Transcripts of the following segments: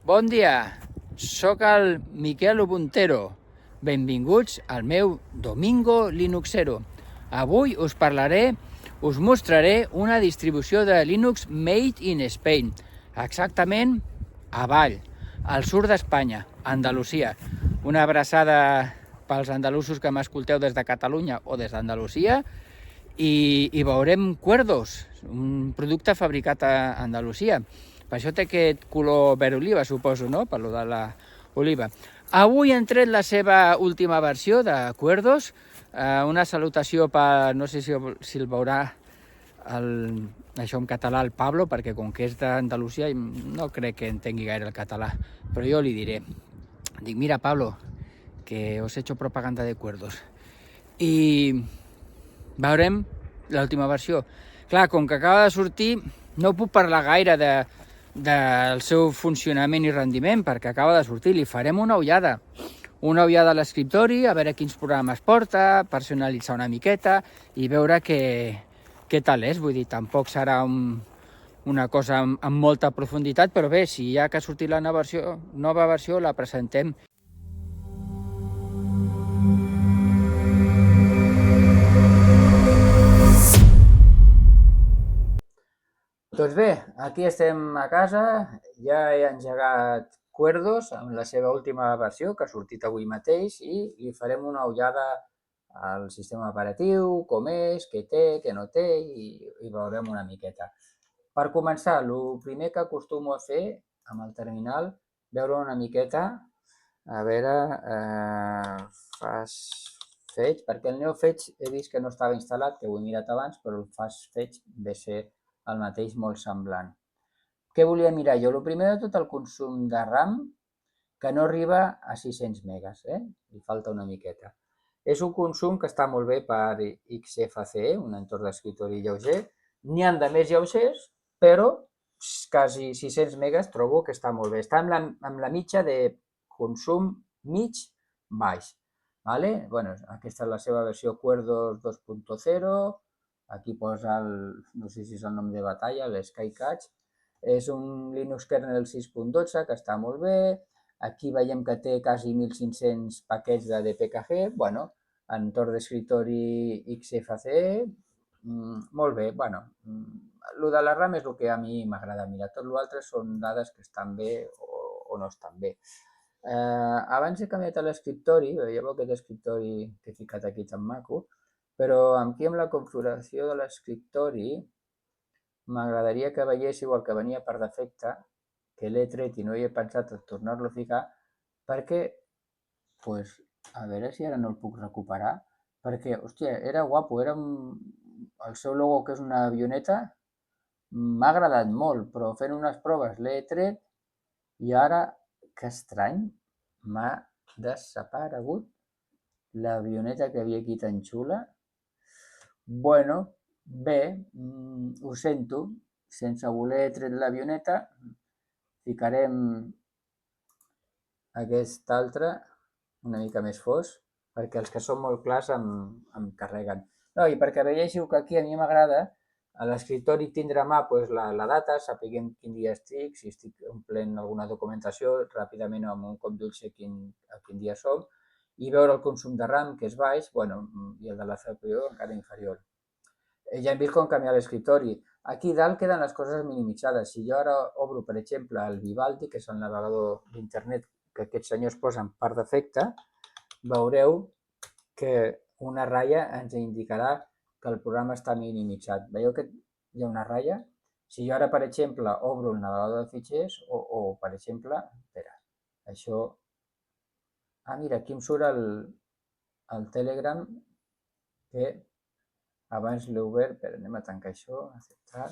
Bon dia, sóc el Miquel Ubuntero. Benvinguts al meu Domingo Linuxero. Avui us mostraré una distribució de Linux made in Spain, exactament a Vall, al sud d'Espanya, Andalusia. Una abraçada pels andalusos que m'escolteu des de Catalunya o des d'Andalusia i veurem Cuerdos, un producte fabricat a Andalusia. Per això té aquest color verd oliva, suposo, no? Per lo de l'oliva. Avui hem tret la seva última versió de Cuerdos. Una salutació per, no sé si el veurà això en català, el Pablo, perquè com que és d'Andalusia no crec que entengui gaire el català, però jo li diré. Dic, mira, Pablo, que os he hecho propaganda de Cuerdos. I veurem l'última versió. Clar, com que acaba de sortir, no puc parlar gaire del seu funcionament i rendiment, perquè acaba de sortir. Li farem una ullada a l'escriptori, a veure quins programes porta, personalitzar una miqueta i veure què tal és. Vull dir, tampoc serà una cosa amb molta profunditat, però bé, si ja que ha sortit la nova versió, la presentem. Doncs bé, aquí estem a casa, ja he engegat Cuerdos amb la seva última versió, que ha sortit avui mateix, i li farem una ullada al sistema operatiu, com és, què té, què no té, i veurem una miqueta. Per començar, el primer que acostumo a fer amb el terminal, veure una miqueta, a veure, FastFetch, perquè el NeoFetch he vist que no estava instal·lat, que ho he mirat abans, però el FastFetch ve ser el mateix, molt semblant. Què volia mirar jo? El primer de tot, el consum de RAM, que no arriba a 600 megas, li falta una miqueta. És un consum que està molt bé per XFCE, un entorn d'escriptori lleuger. N'hi ha de més lleugers, però quasi 600 megas trobo que està molt bé. Està amb la mitja de consum mig baix. Vale? Bueno, aquesta és la seva versió Cuerdos 2.0. Aquí posa no sé si és el nom de batalla, l'SkyCatch. És un Linux kernel 6.12 que està molt bé. Aquí veiem que té quasi 1.500 paquets de DPKG. Bueno, entorn d'escriptori XFCE, molt bé. Bueno, el de la RAM és el que a mi m'agrada mirar. Tot l'altre són dades que estan bé o no estan bé. Abans he canviat a l'escriptori, veieu aquest escriptori que he ficat aquí tan maco, però aquí amb la configuració de l'escriptori m'agradaria que veiéssiu el que venia per defecte, que l'he tret i no hi he pensat a tornar-lo a ficar, perquè, pues, a veure si ara no el puc recuperar, perquè, hòstia, era guapo, el seu logo, que és una avioneta, m'ha agradat molt, però fent unes proves l'he tret i ara, que estrany, m'ha desaparegut l'avioneta que havia aquí tan xula. Bueno, bé, ho sento, sense voler he tret l'avioneta, ficarem aquest altre una mica més fosc, perquè els que són molt clars em carreguen. No, i perquè veiéssiu que aquí a mi m'agrada, a l'escriptori tindre a mà la data, sapiguem quin dia estic, si estic omplent alguna documentació, ràpidament amb un cop d'ull sé a quin dia som, i veure el consum de RAM, que és baix, bueno, i el de la CPU encara inferior. Ja hem vist com canviar l'escriptori. Aquí dalt queden les coses minimitzades. Si jo ara obro, per exemple, el Vivaldi, que és el navegador d'internet que aquests senyors posen per defecte, veureu que una ratlla ens indicarà que el programa està minimitzat. Veieu que hi ha una ratlla? Si jo ara, per exemple, obro el navegador de fitxers o per exemple, espera, això... mira, aquí em surt el Telegram, que abans l'he obert, però anem a tancar això, acceptar.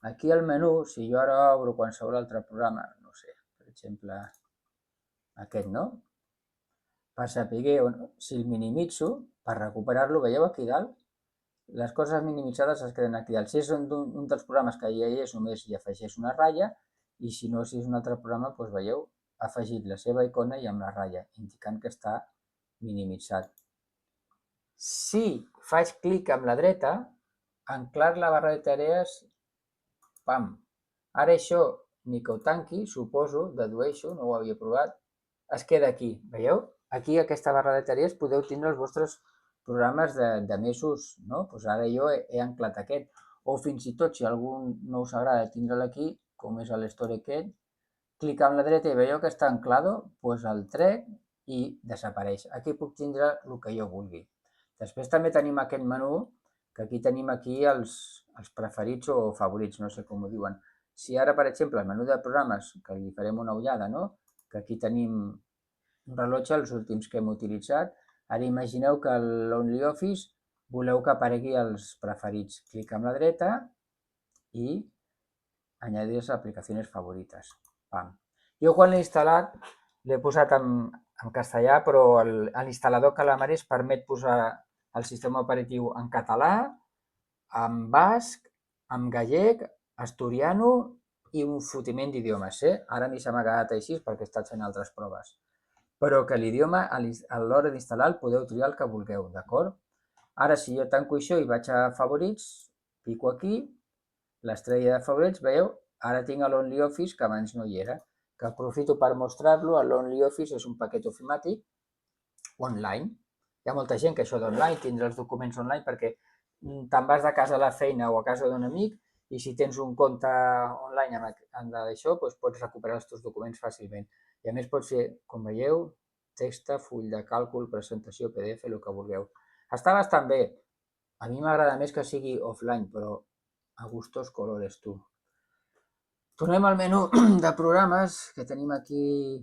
Aquí al menú, si jo ara obro qualsevol altre programa, no sé, per exemple, aquest, no? Per saber si el minimitzo, per recuperar-lo, veieu aquí dalt? Les coses minimitzades es queden aquí dalt. Si és un dels programes que ja hi és, només hi afegeix una ratlla, i si no, si és un altre programa, doncs veieu, ha afegit la seva icona i amb la ratlla, indicant que està minimitzat. Si faig clic amb la dreta, anclar la barra de tarees, pam! Ara això ni que ho tanqui, suposo, dedueixo, no ho havia provat, es queda aquí, veieu? Aquí aquesta barra de tarees podeu tindre els vostres programes de mesos, no? Doncs ara jo he anclat aquest. O fins i tot, si algun no us agrada tindre'l aquí, com és l'Store aquest, clicar amb la dreta i veieu que està anclado, doncs el trec i desapareix. Aquí puc tindre el que jo vulgui. Després també tenim aquest menú, que aquí tenim aquí els preferits o favorits, no sé com ho diuen. Si ara, per exemple, el menú de programes, que li farem una ullada, no? Que aquí tenim un rellotge, els últims que hem utilitzat. Ara imagineu que l'OnlyOffice voleu que aparegui els preferits. Clic amb la dreta i añadir les aplicacions favorites. Pam. Jo quan l'he instal·lat l'he posat en castellà, però l'instal·lador Calamares permet posar el sistema operatiu en català, en basc, en gallec, asturiano i un fotiment d'idiomes. Ara a mi se m'ha quedat així perquè he estat fent altres proves. Però que l'idioma a l'hora d'instal·lar el podeu triar el que vulgueu, d'acord? Ara, si jo tanco això i vaig a favorits, pico aquí, l'estrella de favorits, veieu? Ara tinc l'OnlyOffice, que abans no hi era, que aprofito per mostrar-lo. L'OnlyOffice és un paquet ofimàtic online. Hi ha molta gent que això d'online, tindre els documents online, perquè te'n vas de casa a la feina o a casa d'un amic i si tens un compte online amb això, doncs pots recuperar els teus documents fàcilment. I a més pot ser, com veieu, text, full de càlcul, presentació, PDF, el que vulgueu. Està bastant bé. A mi m'agrada més que sigui offline, però a gustos colores, tu. Tornem al menú de programes, que tenim aquí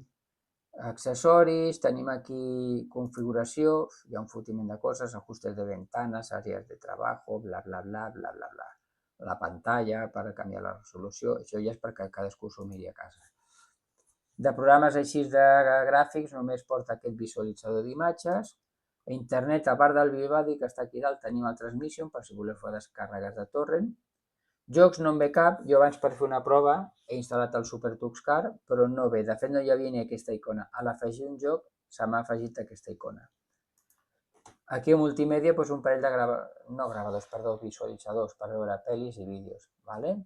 accessoris, tenim aquí configuració, hi ha un fotiment de coses, ajustes de ventanas, àrees de treball, bla, bla, bla, bla, bla, bla. La pantalla per canviar la resolució, això ja és perquè cadascú s'ho miri a casa. De programes així de gràfics només porta aquest visualitzador d'imatges. A internet, a part del Vivadi, que està aquí dalt, tenim el Transmission, per si voleu fer descàrregues de torrent. Jocs no en ve cap. Jo abans, per fer una prova, he instal·lat el SuperTuxCar, però no ve. De fet, no hi havia ni aquesta icona. A l'afegir un joc, se m'ha afegit aquesta icona. Aquí a multimèdia, doncs un parell de visualitzadors per veure pel·lis i vídeos. Vale?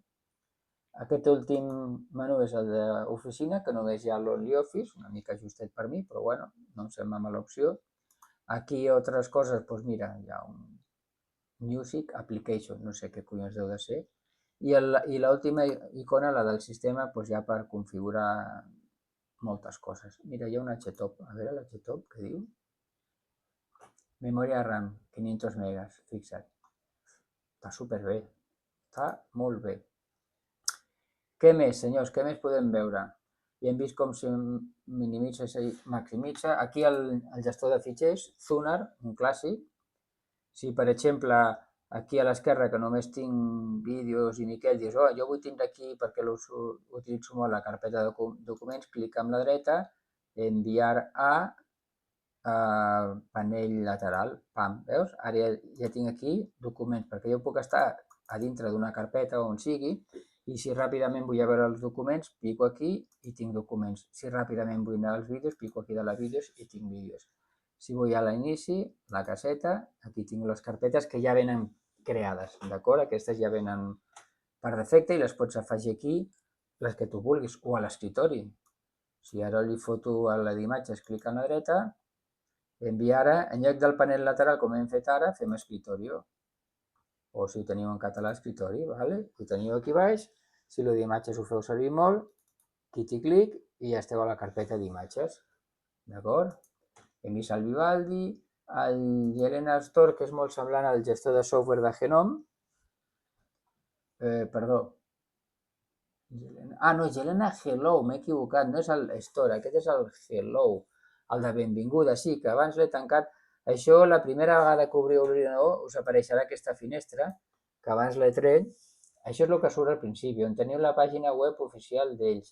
Aquest últim menú és el d'oficina, que només hi ha l'OnlyOffice, una mica justet per mi, però bueno, no em sembla mala opció. Aquí altres coses, doncs mira, hi ha un Music Application, no sé què collons deu de ser. I l'última icona, la del sistema, doncs ja per configurar moltes coses. Mira, hi ha un HTOP. A veure l'HTOP, què diu? Memòria RAM, 500 megas, fixa't. Està superbé. Està molt bé. Què més, senyors? Què més podem veure? Ja hem vist com se minimitza i maximitza. Aquí el gestor de fitxers, Zunar, un clàssic. Si, per exemple, aquí a l'esquerra, que només tinc vídeos i Miquel, dius, oh, jo vull tindre aquí, perquè utilitzo molt la carpeta de documents, clic amb la dreta, enviar a panell lateral, pam, veus? Ara ja tinc aquí documents, perquè jo puc estar a dintre d'una carpeta on sigui, i si ràpidament vull veure els documents, pico aquí i tinc documents. Si ràpidament vull anar als vídeos, pico aquí de la vídeos i tinc vídeos. Si vull a l'inici, la caseta, aquí tinc les carpetes que ja venen creades, d'acord? Aquestes ja venen per defecte i les pots afegir aquí, les que tu vulguis, o a l'escriptori. Si ara li foto a la d'imatges, clic a la dreta, enviar ara, en lloc del panel lateral, com hem fet ara, fem escriptori. O si ho teniu en català, escriptori, vale? Ho teniu aquí baix. Si el d'imatges ho feu servir molt, clic i ja esteu a la carpeta d'imatges. D'acord? Hem vist el Vivaldi, el Jelena Store, que és molt semblant al gestor de software de Genome. Perdó. No, Jelena Hello, m'he equivocat, no és el Store, aquest és el Hello, el de benvinguda, sí, que abans l'he tancat. Això, la primera vegada que obriu l'ordinador, us apareixerà aquesta finestra, que abans l'he tret. Això és el que surt al principi, on teniu la pàgina web oficial d'ells,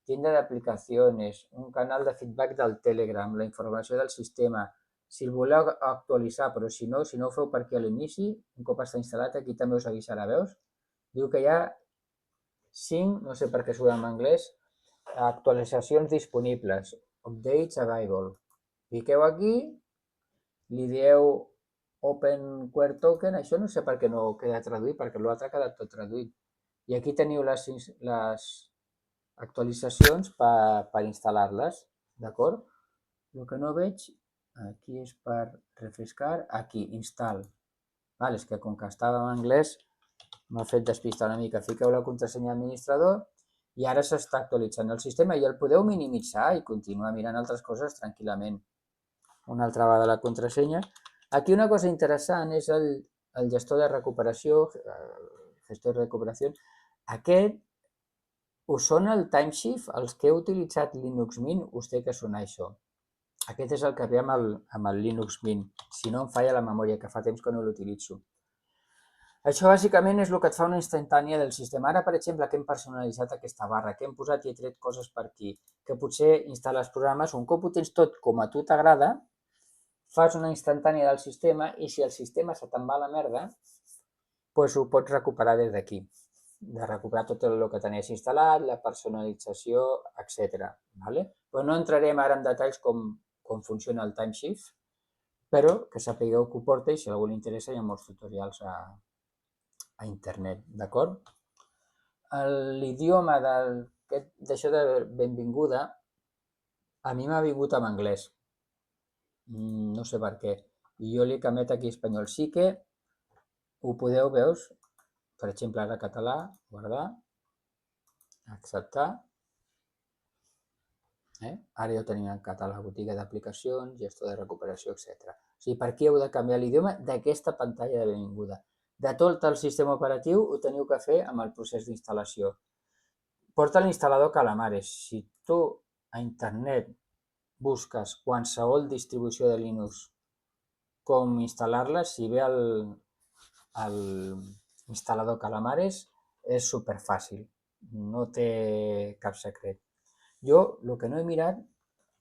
tienda d'aplicacions, un canal de feedback del Telegram, la informació del sistema. Si el voleu actualitzar, però si no ho feu per aquí a l'inici, un cop està instal·lat, aquí també us avisarà, veus? Diu que hi ha 5, no sé per què surt en anglès, actualitzacions disponibles, updates available. Piqueu aquí, li dieu Open Query Token, això no sé per què no queda traduït, perquè l'altre ha quedat tot traduït. I aquí teniu les actualitzacions per instal·lar-les, d'acord? El que no veig, aquí és per refrescar, aquí, install. Vale, és que com que estava en anglès m'ha fet despistar una mica. Fiqueu la contrasenya administrador i ara s'està actualitzant el sistema i el podeu minimitzar i continuar mirant altres coses tranquil·lament. Una altra vegada la contrasenya. Aquí una cosa interessant és el gestor de recuperació, gestor de recuperació. Aquest us sona el Timeshift? Els que heu utilitzat Linux Mint us té que sonar això. Aquest és el que ve amb el Linux Mint, si no em falla la memòria, que fa temps que no l'utilitzo. Això bàsicament és el que et fa una instantània del sistema. Ara, per exemple, que hem personalitzat aquesta barra, que hem posat i he tret coses per aquí, que potser instal·les programes, un cop ho tens tot com a tu t'agrada, fas una instantània del sistema i si el sistema se te'n va a la merda, doncs ho pots recuperar des d'aquí. De recuperar tot el que tenies instal·lat, la personalització, etc. Vale? Però no entrarem ara en detalls com funciona el Timeshift, però que sapigueu que ho porta i si a algú li interessa hi ha molts tutorials a internet, d'acord? L'idioma d'això de benvinguda a mi m'ha vingut en anglès. No sé per què. I jo li he canviat aquí espanyol. Sí que ho podeu veure, per exemple, ara català, guardar, acceptar. Ara ja ho tenim en català, botiga d'aplicacions, gestor de recuperació, etc. O sigui, per aquí heu de canviar l'idioma d'aquesta pantalla de benvinguda. De tot el sistema operatiu ho teniu que fer amb el procés d'instal·lació. Porta l'instal·lador Calamares. Si tu a internet busques qualsevol distribució de Linux com instal·lar-la, si ve el instal·lador Calamares és superfàcil, no té cap secret. Jo el que no he mirat,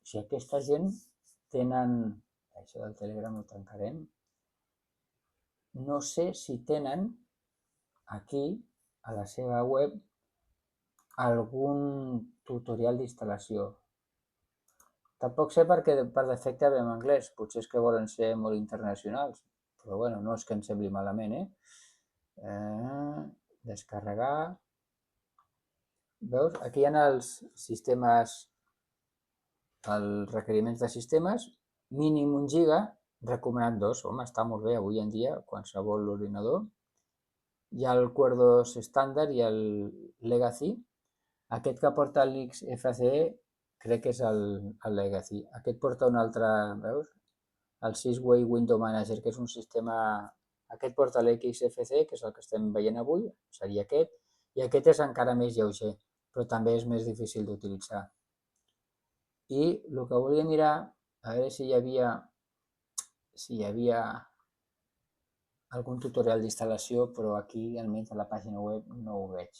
si aquesta gent tenen, això del Telegram ho tancarem, no sé si tenen aquí a la seva web algun tutorial d'instal·lació. Tampoc sé perquè per defecte ve en anglès, potser és que volen ser molt internacionals, però bueno, no és que em sembli malament, descarregar. Veus? Aquí hi ha els sistemes, els requeriments de sistemes, mínim 1 giga, recomanat 2. Home, està molt bé avui en dia, qualsevol ordinador. Hi ha el Querdos estàndard i el Legacy. Aquest que porta l'XFCE crec que és el Legacy. Aquest porta un altre, veus? El 6-Way Window Manager, que és un sistema... Aquest porta l'XFCE, que és el que estem veient avui, seria aquest, i aquest és encara més lleuger, però també és més difícil d'utilitzar. I el que volia mirar, a veure si hi havia algun tutorial d'instal·lació, però aquí, almenys a la pàgina web, no ho veig.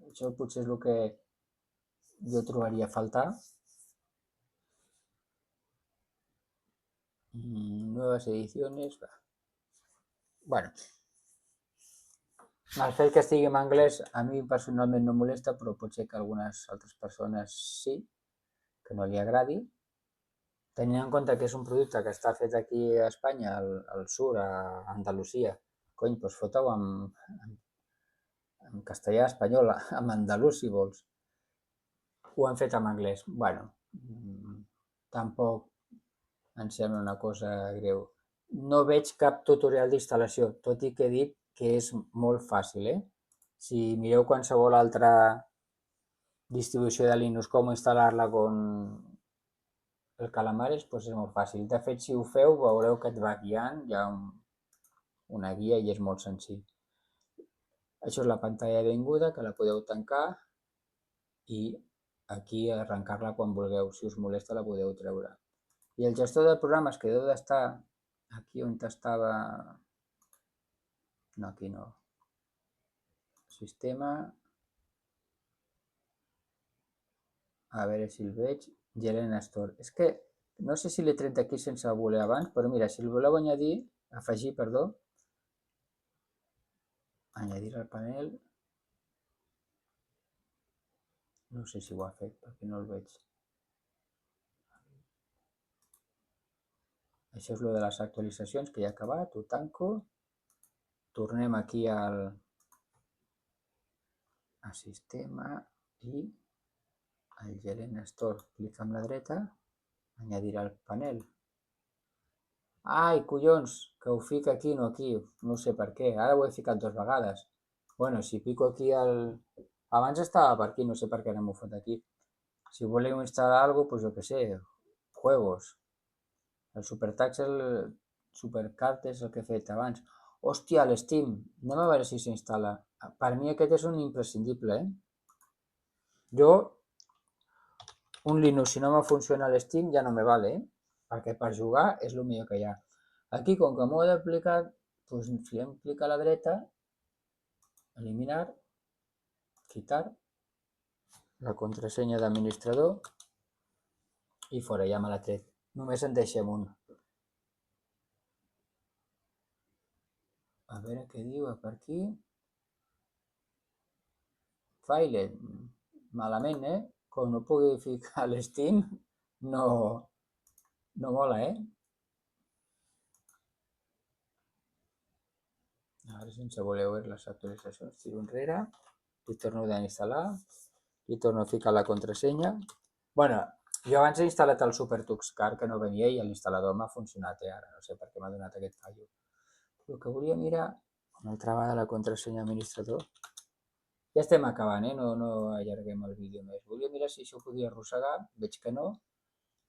Això potser és el que jo trobaria a faltar. Nuevas ediciones. Bueno, el fet que estigui en anglès a mi personalment no molesta, però pot ser que a algunes altres persones sí, que no li agradi. Tenint en compte que és un producte que està fet aquí a Espanya, al sur, a Andalusia, cony, doncs foteu en castellà, espanyol, en andalús, si vols. Ho han fet en anglès. Bueno, tampoc em sembla una cosa greu. No veig cap tutorial d'instal·lació, tot i que he dit que és molt fàcil. Si mireu qualsevol altra distribució de Linux, com instal·lar-la con el Calamares, doncs és molt fàcil. De fet, si ho feu, veureu que et va guiant, hi ha una guia i és molt senzill. Això és la pantalla de benvinguda, que la podeu tancar i aquí arrencar-la quan vulgueu. Si us molesta, la podeu treure. I el gestor de programes, que deu d'estar aquí on estava... No, aquí no. Sistema... A veure si el veig. Jelena Store. És que no sé si l'he tret d'aquí sense voler abans, però mira, si el voleu afegir, perdó, añadir al panel, no sé si ho ha fet perquè no el veig. Això és lo de les actualitzacions que ja he acabat, ho tanco. Tornem aquí al sistema i el Gerent Store, clic amb la dreta, añadir al panel. Ai, collons, que ho fica aquí, no aquí, no sé per què, ara ho he ficat 2 vegades. Bueno, si pico aquí Abans estava per aquí, no sé per què no m'ho fot aquí. Si voleu instal·lar alguna cosa, pues jo què sé, juegos. El Supertax, el Supercard és el que he fet abans. Hòstia, l'Steam, anem a veure si s'instal·la. Per mi aquest és un imprescindible, Jo, un Linux, si no me funciona l'Steam, ja no me vale, perquè per jugar és el millor que hi ha. Aquí, com que m'ho he d'aplicar, doncs fiem clic a la dreta, eliminar, quitar, la contrasenya d'administrador i fora, ja me l'ha tret. Només en deixem un. A veure què diu per aquí. File, malament, Com no pugui ficar l'Steam, no mola, Ara, sense voler veure les actualitzacions, tiro enrere, i torno a instal·lar, i torno a ficar la contrasenya. Bueno, jo abans he instal·lat el SuperTuxCar, que no venia, i l'instal·lador m'ha funcionat, ara no sé per què m'ha donat aquest fallo. El que volia mirar, una altra vegada la contrasenya administrador. Ja estem acabant, no allarguem el vídeo més. Volia mirar si això ho podia arrossegar, veig que no.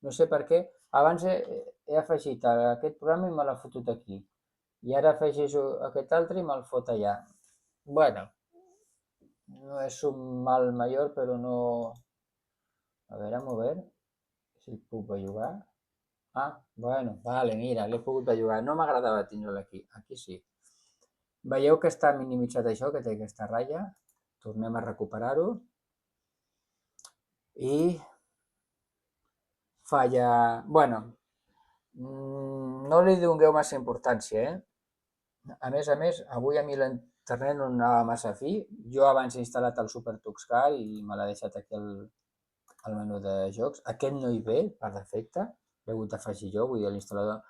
No sé per què. Abans he afegit aquest programa i me l'ha fotut aquí. I ara afegeixo aquest altre i me'l fot allà. Bueno, no és un mal major, però no... A veure si el puc bellugar. Ah, bueno, vale, mira, l'he pogut bellugar. No m'agradava tindre'l aquí. Aquí sí. Veieu que està minimitzat això, que té aquesta ratlla. Tornem a recuperar-ho. I falla... Bueno, no li dongueu massa importància, A més, avui a mi l'internet no anava massa fi. Jo abans he instal·lat el SuperTuxCar i me l'ha deixat aquí al menú de jocs. Aquest no hi ve, per defecte. L'he hagut d'afegir jo, vull dir, l'instal·lador.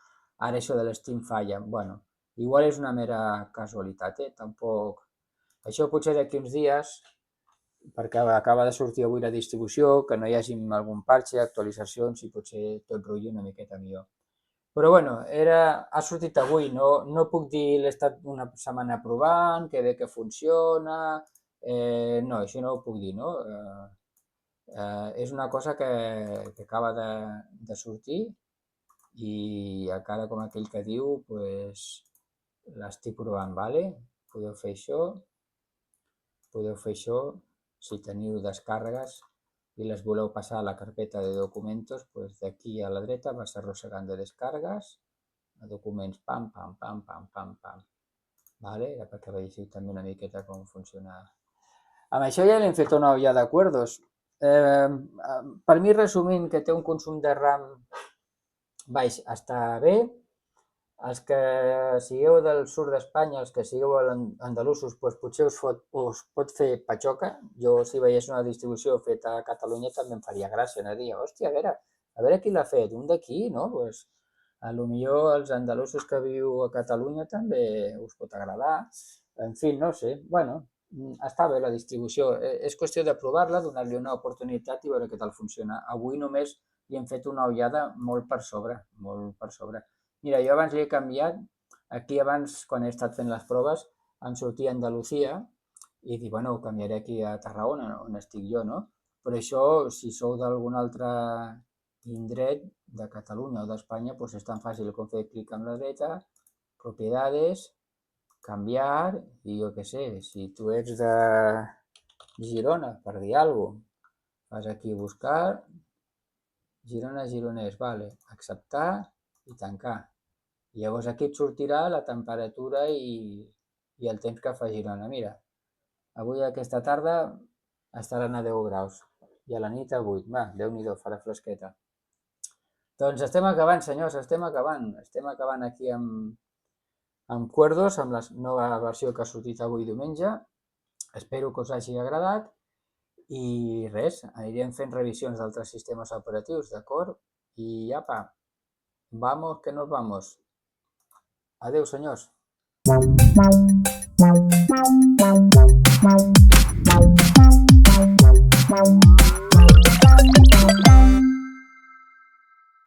Ara això de l'Steam falla. Bueno, igual és una mera casualitat, Tampoc... Això potser d'aquí uns dies, perquè acaba de sortir avui la distribució, que no hi hagi algun parche, actualitzacions i potser tot rotlli una miqueta millor. Però bueno, ha sortit avui, no puc dir l'he estat una setmana provant, que bé que funciona, no, això no ho puc dir, és una cosa que acaba de sortir i encara com aquell que diu, pues, l'estic provant, vale? Podeu fer això, si teniu descàrregues i les voleu passar a la carpeta de documentos, pues d'aquí a la dreta vas arrossegant de descàrregues, a documents, pam, pam, pam, pam, pam, pam. Vale? Era perquè veieu també una miqueta com funciona. Amb això ja l'hem fet una olla d'acordos. Per mi, resumint, que té un consum de RAM baix està bé. Els que sigueu del sud d'Espanya, els que sigueu andalusos, doncs potser us pot fer patxoca. Jo, si veiés una distribució feta a Catalunya, també em faria gràcia, no? Dir, hòstia, a veure qui l'ha fet, un d'aquí, no? Pues, potser els andalusos que viu a Catalunya també us pot agradar. En fi, no sé. Bueno, està bé la distribució. És qüestió de provar-la, donar-li una oportunitat i veure què tal funciona. Avui només li hem fet una ullada molt per sobre, molt per sobre. Mira, jo abans li he canviat, aquí abans, quan he estat fent les proves, em sortia Andalusia i dic, bueno, ho canviaré aquí a Tarragona, on estic jo, no? Però això, si sou d'algun altre indret de Catalunya o d'Espanya, doncs és tan fàcil com fer clic amb la dreta, propiedades, canviar, i jo què sé, si tu ets de Girona, per dir alguna cosa, vas aquí a buscar, Girona, Gironès, vale, acceptar i tancar. I llavors aquí et sortirà la temperatura i el temps que fa Girona. Mira, avui aquesta tarda estaran a 10 graus i a la nit a 8. Va, Déu-n'hi-do, farà fresqueta. Doncs estem acabant, senyors, estem acabant. Estem acabant aquí amb Cuerdos, amb la nova versió que ha sortit avui diumenge. Espero que us hagi agradat. I res, anirem fent revisions d'altres sistemes operatius, d'acord? I apa, vamos que nos vamos. Adéu, senyors. Wow.